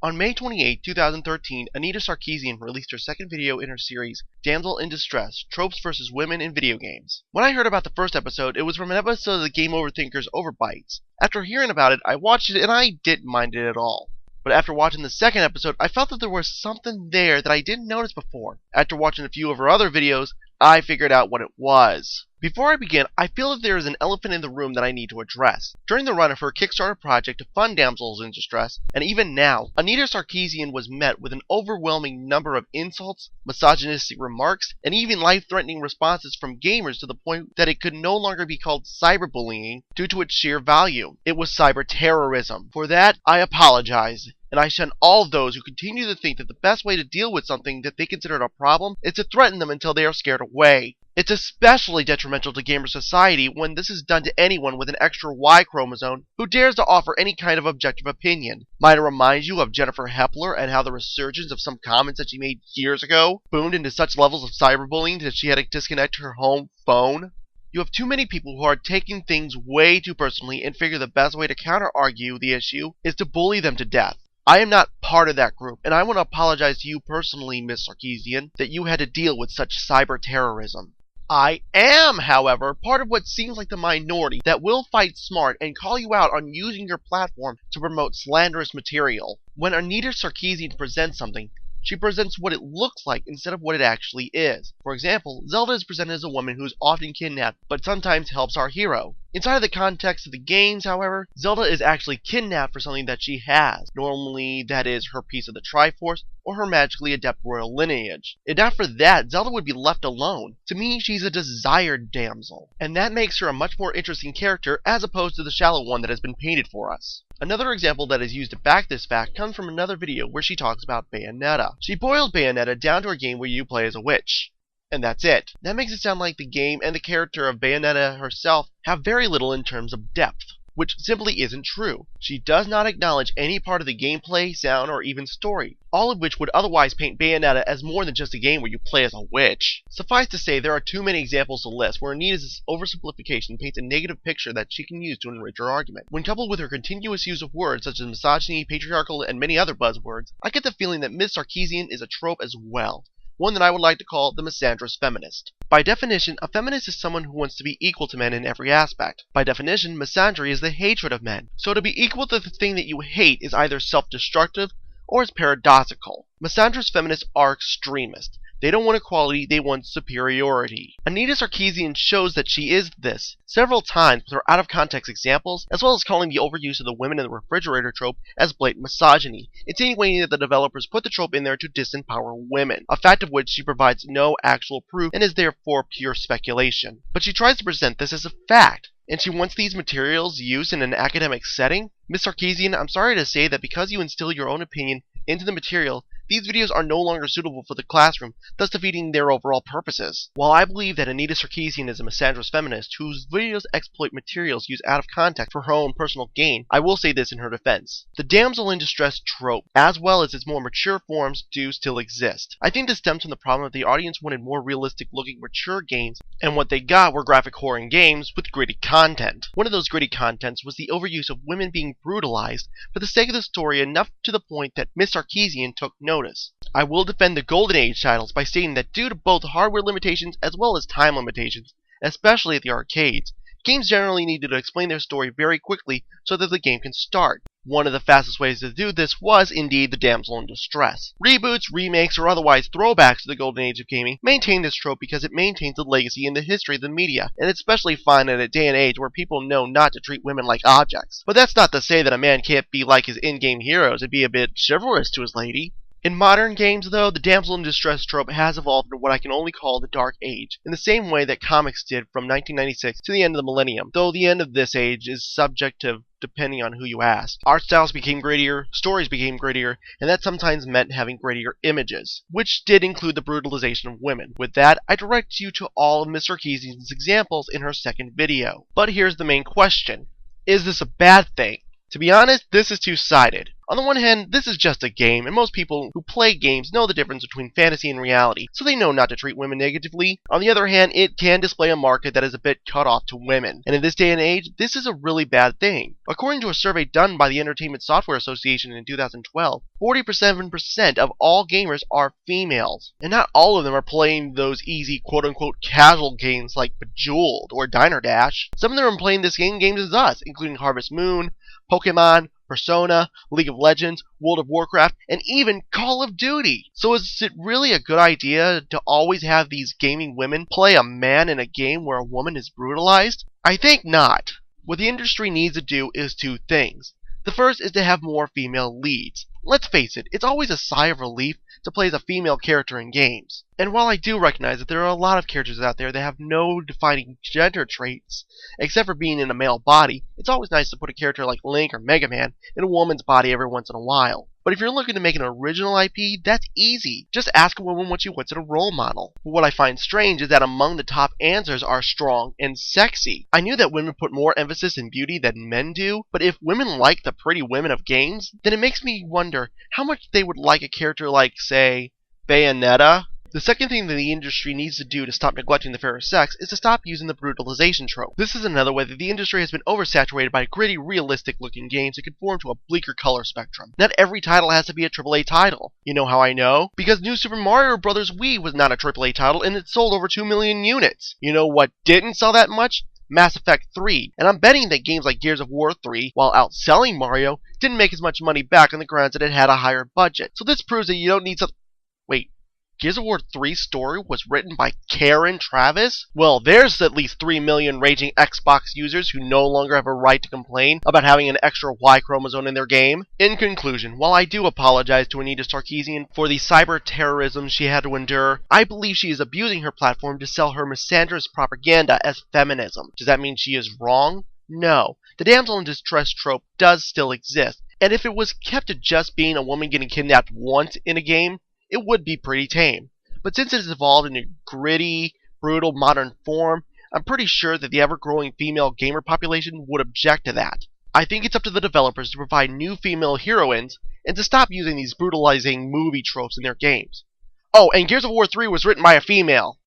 On May 28, 2013, Anita Sarkeesian released her second video in her series, Damsel in Distress, Tropes vs. Women in Video Games. When I heard about the first episode, it was from an episode of the Game Over Thinkers Overbites. After hearing about it, I watched it and I didn't mind it at all. But after watching the second episode, I felt that there was something there that I didn't notice before. After watching a few of her other videos, I figured out what it was. Before I begin, I feel that there is an elephant in the room that I need to address. During the run of her Kickstarter project to fund Damsels in Distress, and even now, Anita Sarkeesian was met with an overwhelming number of insults, misogynistic remarks, and even life-threatening responses from gamers to the point that it could no longer be called cyberbullying due to its sheer value. It was cyber terrorism. For that, I apologize. And I shun all those who continue to think that the best way to deal with something that they consider a problem is to threaten them until they are scared away. It's especially detrimental to gamer society when this is done to anyone with an extra Y chromosome who dares to offer any kind of objective opinion. Might I remind you of Jennifer Hepler and how the resurgence of some comments that she made years ago boomed into such levels of cyberbullying that she had to disconnect her home phone? You have too many people who are taking things way too personally and figure the best way to counter-argue the issue is to bully them to death. I am not part of that group, and I want to apologize to you personally, Ms. Sarkeesian, that you had to deal with such cyber terrorism. I am, however, part of what seems like the minority that will fight smart and call you out on using your platform to promote slanderous material. When Anita Sarkeesian presents something, she presents what it looks like instead of what it actually is. For example, Zelda is presented as a woman who is often kidnapped, but sometimes helps our hero. Inside of the context of the games, however, Zelda is actually kidnapped for something that she has. Normally, that is her piece of the Triforce, or her magically adept royal lineage. If not for that, Zelda would be left alone. To me, she's a desired damsel, and that makes her a much more interesting character as opposed to the shallow one that has been painted for us. Another example that is used to back this fact comes from another video where she talks about Bayonetta. She boiled Bayonetta down to a game where you play as a witch. And that's it. That makes it sound like the game and the character of Bayonetta herself have very little in terms of depth, which simply isn't true. She does not acknowledge any part of the gameplay, sound, or even story, all of which would otherwise paint Bayonetta as more than just a game where you play as a witch. Suffice to say, there are too many examples to list where Anita's oversimplification paints a negative picture that she can use to enrich her argument. When coupled with her continuous use of words such as misogyny, patriarchal, and many other buzzwords, I get the feeling that Ms. Sarkeesian is a trope as well. One that I would like to call the misandrous feminist. By definition, a feminist is someone who wants to be equal to men in every aspect. By definition, misandry is the hatred of men. So to be equal to the thing that you hate is either self-destructive or is paradoxical. Misandrous feminists are extremists. They don't want equality, they want superiority. Anita Sarkeesian shows that she is this several times with her out-of-context examples, as well as calling the overuse of the women in the refrigerator trope as blatant misogyny, insinuating that the developers put the trope in there to disempower women, a fact of which she provides no actual proof and is therefore pure speculation. But she tries to present this as a fact, and she wants these materials used in an academic setting. Ms. Sarkeesian, I'm sorry to say that because you instill your own opinion into the material, these videos are no longer suitable for the classroom, thus defeating their overall purposes. While I believe that Anita Sarkeesian is a misandrous feminist whose videos exploit materials used out of context for her own personal gain, I will say this in her defense. The damsel in distress trope, as well as its more mature forms, do still exist. I think this stems from the problem that the audience wanted more realistic-looking mature games, and what they got were graphic horror games with gritty content. One of those gritty contents was the overuse of women being brutalized for the sake of the story, enough to the point that Ms. Sarkeesian took notice. I will defend the Golden Age titles by stating that due to both hardware limitations as well as time limitations, especially at the arcades, games generally needed to explain their story very quickly so that the game can start. One of the fastest ways to do this was indeed the damsel in distress. Reboots, remakes, or otherwise throwbacks to the Golden Age of gaming maintain this trope because it maintains the legacy in the history of the media, and it's especially fine in a day and age where people know not to treat women like objects. But that's not to say that a man can't be like his in-game heroes and be a bit chivalrous to his lady. In modern games, though, the damsel in distress trope has evolved into what I can only call the Dark Age, in the same way that comics did from 1996 to the end of the millennium, though the end of this age is subjective depending on who you ask. Art styles became grittier, stories became grittier, and that sometimes meant having grittier images, which did include the brutalization of women. With that, I direct you to all of Ms. Sarkeesian's examples in her second video. But here's the main question. Is this a bad thing? To be honest, this is two-sided. On the one hand, this is just a game, and most people who play games know the difference between fantasy and reality, so they know not to treat women negatively. On the other hand, it can display a market that is a bit cut off to women, and in this day and age, this is a really bad thing. According to a survey done by the Entertainment Software Association in 2012, 47% of all gamers are females, and not all of them are playing those easy quote-unquote casual games like Bejeweled or Diner Dash. Some of them are playing this games as us, including Harvest Moon, Pokemon, Persona, League of Legends, World of Warcraft, and even Call of Duty. So is it really a good idea to always have these gaming women play a man in a game where a woman is brutalized? I think not. What the industry needs to do is two things. The first is to have more female leads. Let's face it, it's always a sigh of relief to play as a female character in games. And while I do recognize that there are a lot of characters out there that have no defining gender traits, except for being in a male body, it's always nice to put a character like Link or Mega Man in a woman's body every once in a while. But if you're looking to make an original IP, that's easy. Just ask a woman what she wants in a role model. But what I find strange is that among the top answers are strong and sexy. I knew that women put more emphasis in beauty than men do, but if women like the pretty women of games, then it makes me wonder how much they would like a character like, say, Bayonetta. The second thing that the industry needs to do to stop neglecting the fairer sex is to stop using the brutalization trope. This is another way that the industry has been oversaturated by gritty, realistic-looking games that conform to a bleaker color spectrum. Not every title has to be a AAA title. You know how I know? Because New Super Mario Bros. Wii was not a AAA title and it sold over 2 million units. You know what didn't sell that much? Mass Effect 3, and I'm betting that games like Gears of War 3, while outselling Mario, didn't make as much money back on the grounds that it had a higher budget. So this proves that you don't need something. Wait. Gears of War 3's story was written by Karen Travis? Well, there's at least 3 million raging Xbox users who no longer have a right to complain about having an extra Y chromosome in their game. In conclusion, while I do apologize to Anita Sarkeesian for the cyber terrorism she had to endure, I believe she is abusing her platform to sell her misandrous propaganda as feminism. Does that mean she is wrong? No. The damsel in distress trope does still exist, and if it was kept to just being a woman getting kidnapped once in a game, it would be pretty tame. But since it has evolved in a gritty, brutal, modern form, I'm pretty sure that the ever-growing female gamer population would object to that. I think it's up to the developers to provide new female heroines and to stop using these brutalizing movie tropes in their games. Oh, and Gears of War 3 was written by a female.